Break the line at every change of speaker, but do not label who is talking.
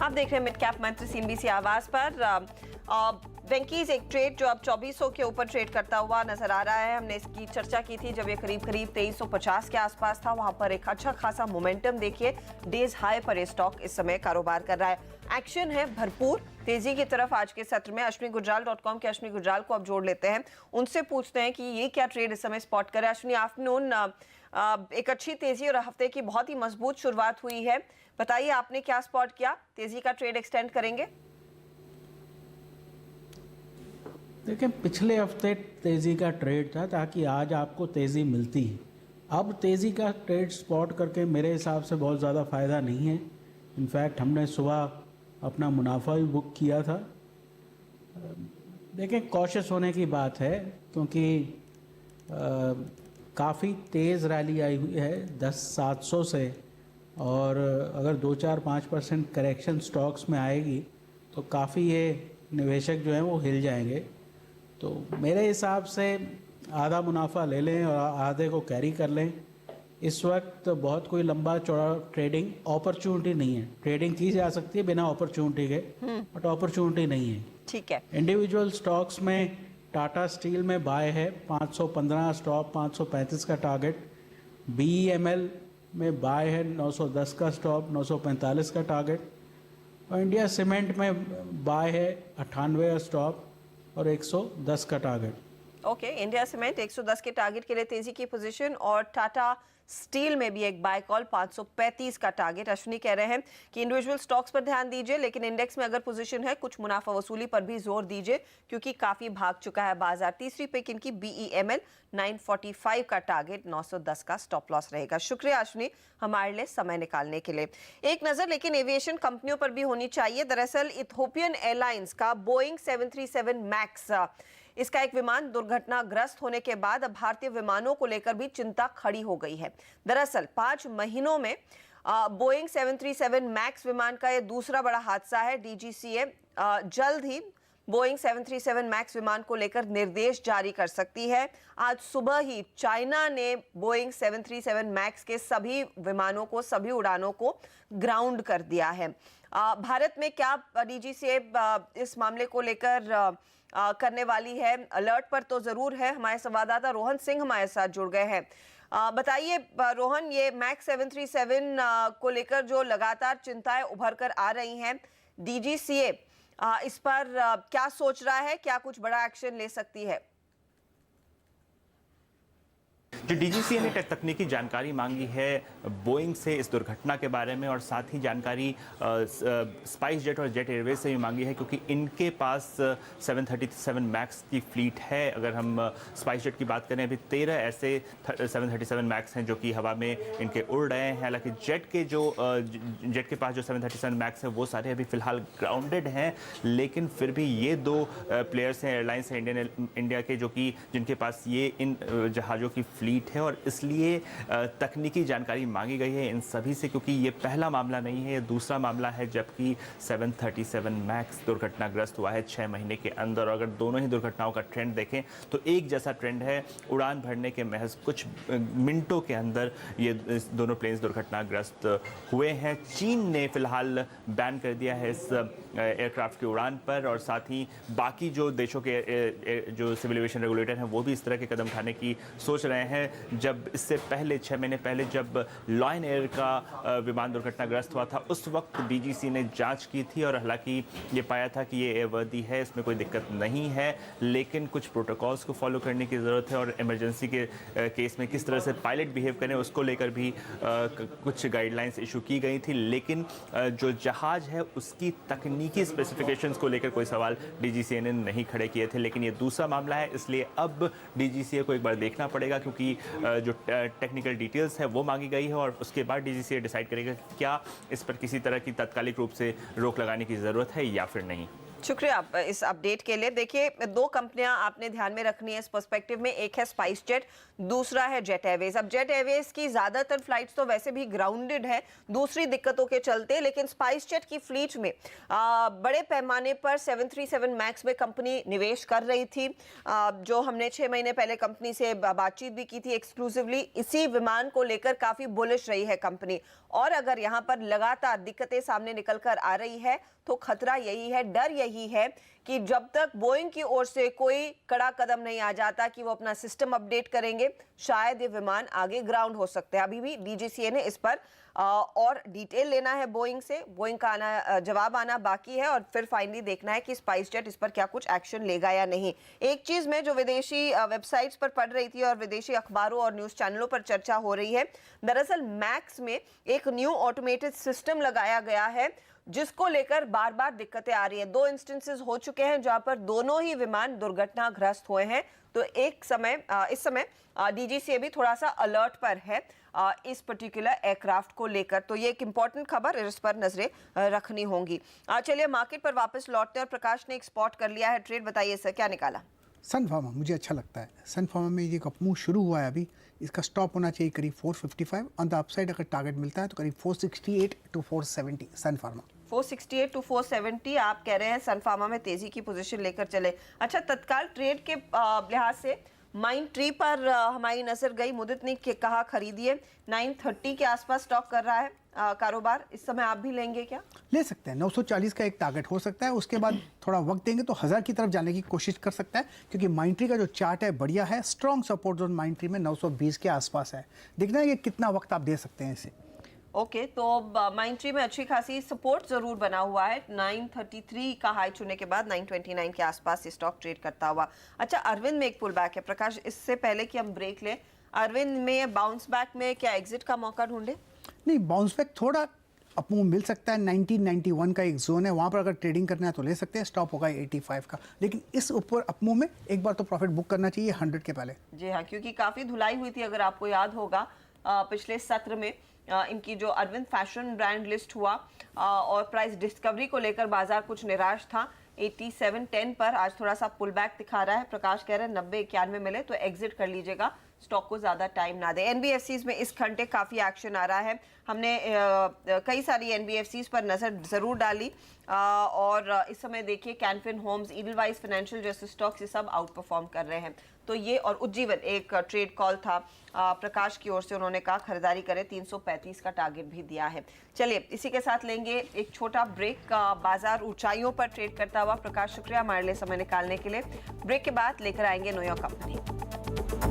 आप देख रहे हैं मिड कैप मंत्री सीएनबीसी आवाज पर। वेंकीज एक ट्रेड जो अब 2400 के ऊपर ट्रेड करता हुआ नजर आ रहा है। हमने इसकी चर्चा की थी जब ये करीब 2350 के आसपास था। वहां पर एक अच्छा खासा मोमेंटम देखिए, डेज हाई पर ये स्टॉक इस समय कारोबार कर रहा है। एक्शन है भरपूर तेजी की तरफ आज के सत्र में। ashwinigujral.com के अश्विनी गुजराल को अब जोड़ लेते हैं, उनसे पूछते हैं कि ये क्या ट्रेड इस समय स्पॉट करे। अश्विनी, आफ्टरनून, एक अच्छी तेजी और हफ्ते की बहुत ही मजबूत शुरुआत हुई है। बताइए आपने क्या स्पॉट किया, तेजी का ट्रेड एक्सटेंड करेंगे?
देखिए, पिछले हफ्ते तेज़ी का ट्रेड था ताकि आज आपको तेज़ी मिलती है। अब तेज़ी का ट्रेड स्पॉट करके मेरे हिसाब से बहुत ज़्यादा फ़ायदा नहीं है। इनफैक्ट हमने सुबह अपना मुनाफा भी बुक किया था। देखिए, कॉशियस होने की बात है क्योंकि काफ़ी तेज़ रैली आई हुई है 10,700 से, और अगर 2-4-5% करेक्शन स्टॉक्स में आएगी तो काफ़ी ये निवेशक जो हैं वो हिल जाएंगे। तो मेरे हिसाब से आधा मुनाफा ले लें और आधे को कैरी कर लें। इस वक्त बहुत कोई लंबा चौड़ा ट्रेडिंग अपॉर्चुनिटी नहीं है। ट्रेडिंग की जा सकती है बिना अपॉर्चुनिटी के, बट अपॉर्चुनिटी नहीं है।
ठीक है।
इंडिविजुअल स्टॉक्स में टाटा स्टील में बाय है 515 स्टॉप, 535 का टारगेट। BEML में बाय है 910 का स्टॉप, 945 का टारगेट। और इंडिया सीमेंट में बाय है 98 का स्टॉप और 110 का टारगेट।
ओके, इंडिया सीमेंट 110 के टारगेट के लिए तेजी की पोजीशन, और टाटा स्टील में भी एक बाय कॉल 535 का टारगेट। अश्विनी कह रहे हैं कि इंडिविजुअल स्टॉक्स पर ध्यान दीजिए, लेकिन इंडेक्स में अगर पोजीशन है कुछ मुनाफा वसूली पर भी जोर दीजिए क्योंकि काफी भाग चुका है बाजार। तीसरी पिक इनकी BEML 945 का टारगेट, 910 का स्टॉप लॉस रहेगा। शुक्रिया अश्विनी हमारे लिए समय निकालने के लिए। एक नजर लेकिन एविएशन कंपनियों पर भी होनी चाहिए। दरअसल इथियोपियन एयरलाइंस का बोइंग 737 मैक्स, इसका एक विमान दुर्घटनाग्रस्त होने के बाद अब भारतीय विमानों को लेकर भी चिंता खड़ी हो गई है। दरअसल 5 महीनों में बोइंग 737 मैक्स विमान का यह दूसरा बड़ा हादसा है। DGCA जल्द ही बोइंग 737 मैक्स विमान को लेकर निर्देश जारी कर सकती है। आज सुबह ही चाइना ने बोइंग 737 मैक्स के सभी विमानों को, सभी उड़ानों को ग्राउंड कर दिया है। भारत में क्या DGCA इस मामले को लेकर करने वाली है? अलर्ट पर तो जरूर है। हमारे संवाददाता रोहन सिंह हमारे साथ जुड़ गए हैं। बताइए रोहन, ये मैक्स 737 को लेकर जो लगातार चिंताएं उभर कर आ रही हैं, DGCA इस पर क्या सोच रहा है, क्या कुछ बड़ा एक्शन ले सकती है?
जो DGCA ने तकनीकी जानकारी मांगी है बोइंग से इस दुर्घटना के बारे में, और साथ ही जानकारी स्पाइस जेट और जेट एयरवेज से भी मांगी है क्योंकि इनके पास 737 मैक्स की फ्लीट है। अगर हम स्पाइस जेट की बात करें, अभी 13 ऐसे 737 मैक्स हैं जो कि हवा में इनके उड़ रहे हैं। हालांकि जेट के पास जो 737 मैक्स है वो सारे अभी फिलहाल ग्राउंडेड हैं, लेकिन फिर भी ये दो प्लेयर्स हैं, एयरलाइंस हैं इंडिया के, जो कि जिनके पास ये इन जहाज़ों की फ्लीट है, और इसलिए तकनीकी जानकारी मांगी गई है इन सभी से, क्योंकि ये पहला मामला नहीं है, ये दूसरा मामला है जबकि 737 मैक्स दुर्घटनाग्रस्त हुआ है 6 महीने के अंदर। और अगर दोनों ही दुर्घटनाओं का ट्रेंड देखें तो एक जैसा ट्रेंड है। उड़ान भरने के महज कुछ मिनटों के अंदर ये दोनों प्लेन्स दुर्घटनाग्रस्त हुए हैं। चीन ने फिलहाल बैन कर दिया है इस एयरक्राफ्ट की उड़ान पर, और साथ ही बाकी जो देशों के जो सिविल एविएशन रेगुलेटर हैं वो भी इस तरह के कदम उठाने की सोच रहे हैं। जब इससे पहले 6 महीने पहले जब लॉयन एयर का विमान दुर्घटनाग्रस्त हुआ था, उस वक्त DGCA ने जांच की थी और हालांकि ये पाया था कि ये एयरवर्दी है, इसमें कोई दिक्कत नहीं है, लेकिन कुछ प्रोटोकॉल्स को फॉलो करने की ज़रूरत है और इमरजेंसी के केस में किस तरह से पायलट बिहेव करें उसको लेकर भी कुछ गाइडलाइंस इशू की गई थी। लेकिन जो जहाज़ है उसकी तकनीकी स्पेसिफिकेशंस को लेकर कोई सवाल DGCA ने नहीं खड़े किए थे। लेकिन ये दूसरा मामला है, इसलिए अब DGCA को एक बार देखना पड़ेगा क्योंकि जो टेक्निकल डिटेल्स है वो मांगी गई है, और उसके बाद DGCA डिसाइड करेगा कि क्या इस पर किसी तरह की तात्कालिक रूप से रोक लगाने की ज़रूरत है या फिर नहीं।
शुक्रिया इस अपडेट के लिए। देखिए, दो कंपनियां आपने ध्यान में रखनी है इस पर्सपेक्टिव में, एक है स्पाइस जेट, दूसरा है जेट एयरवेज। अब जेट एयरवेज की ज्यादातर फ्लाइट्स तो वैसे भी ग्राउंडेड है दूसरी दिक्कतों के चलते, लेकिन स्पाइस जेट की फ्लीट में बड़े पैमाने पर 737 मैक्स में कंपनी निवेश कर रही थी, जो हमने 6 महीने पहले कंपनी से बातचीत भी की थी एक्सक्लूसिवली। इसी विमान को लेकर काफी बुलिश रही है कंपनी, और अगर यहाँ पर लगातार दिक्कतें सामने निकल कर आ रही है तो खतरा यही है, डर यही है कि जब तक बोइंग की ओर से कोई कड़ा कदम नहीं आ जाता कि वो अपना सिस्टम अपडेट करेंगे, शायद ये विमान आगे ग्राउंड हो सकते हैं। अभी भी डीजीसीए ने इस पर और डिटेल लेना है बोइंग से, बोइंग का जवाब आना बाकी है, और फिर फाइनली देखना है कि स्पाइस जेट इस पर क्या कुछ एक्शन लेगा या नहीं। एक चीज में जो विदेशी वेबसाइट्स पर पढ़ रही थी और विदेशी अखबारों और न्यूज चैनलों पर चर्चा हो रही है, दरअसल मैक्स में एक न्यू ऑटोमेटेड सिस्टम लगाया गया है जिसको लेकर बार बार दिक्कतें आ रही है। 2 इंस्टेंसेस हो चुके हैं जहां पर दोनों ही विमान दुर्घटनाग्रस्त हुए हैं, तो इस समय डीजीसीए भी थोड़ा सा अलर्ट पर है इस पर्टिकुलर एयरक्राफ्ट को लेकर। तो ये एक इंपॉर्टेंट खबर, इस पर नजरें रखनी होंगी। चलिए मार्केट पर वापस लौटते हैं, और प्रकाश ने एक स्पॉट कर लिया है ट्रेड। बताइए सर, क्या निकाला?
सन फार्मा मुझे अच्छा लगता है। सन फार्मा में ये कप मूव शुरू हुआ है, अभी इसका स्टॉप होना चाहिए करीब 455 ऑन द अपसाइड। अगर टारगेट मिलता है तो करीब 468 टू 470 सन फार्मा।
468 टू 470 आप कह रहे हैं सन फार्मा में तेजी की पोजीशन लेकर चले। अच्छा, तत्काल ट्रेड के लिहाज से माइंड ट्री पर हमारी नजर गई। मुदित ने कहा खरीदिए, 930 के आसपास स्टॉक कर रहा है कारोबार, इस समय आप भी लेंगे क्या?
ले सकते हैं, 940 का एक टारगेट हो सकता है, उसके बाद थोड़ा वक्त देंगे तो 1000 की तरफ जाने की कोशिश कर सकता है, क्योंकि माइंड ट्री का जो चार्ट है बढ़िया है। Strong support zone mind tree में 920 के आसपास है। देखना है कि कितना वक्त आप दे सकते हैं इसे।
ओके, तो माइंड ट्री में अच्छी खासी सपोर्ट जरूर बना हुआ है। 933 का हाई छूने के बाद 929 के आसपास स्टॉक ट्रेड करता हुआ। अच्छा, अरविंद में एक पुल बैक है प्रकाश, इससे पहले कि हम ब्रेक लें, अरविंद में बाउंस बैक में क्या एग्जिट का मौका ढूंढे?
नहीं, बाउंस बैक थोड़ा अपमूव मिल सकता है। 1991 का एक जोन है, वहाँ पर अगर ट्रेडिंग करना है तो ले सकते हैं। स्टॉप होगा 85 का, लेकिन इस ऊपर अपमूव में एक बार तो प्रॉफिट बुक करना चाहिए 100 के पहले।
जी हाँ, क्योंकि काफी धुलाई हुई थी, अगर आपको याद होगा पिछले सत्र में इनकी जो अरविंद फैशन ब्रांड लिस्ट हुआ और प्राइस डिस्कवरी को लेकर बाजार कुछ निराश था। 87.10 पर आज थोड़ा सा पुल बैक दिखा रहा है। प्रकाश कह रहे हैं 90-91 मिले तो एग्जिट कर लीजिएगा, स्टॉक को ज्यादा टाइम ना दे। एनबीएफसीज में इस घंटे काफी एक्शन आ रहा है। हमने कई सारी एनबीएफसीज पर नजर जरूर डाली और इस समय देखिए कैनफिन होम्स, ईडलवाइज फाइनेंशियल जैसे स्टॉक्स ये सब आउट परफॉर्म कर रहे हैं। तो ये और उज्जीवन एक ट्रेड कॉल था प्रकाश की ओर से, उन्होंने कहा खरीदारी करें, 335 का टारगेट भी दिया है। चलिए इसी के साथ लेंगे एक छोटा ब्रेक। बाजार ऊंचाइयों पर ट्रेड करता हुआ प्रकाश, शुक्रिया हमारे लिए समय निकालने के लिए। ब्रेक के बाद लेकर आएंगे न्यूयॉर्क कंपनी।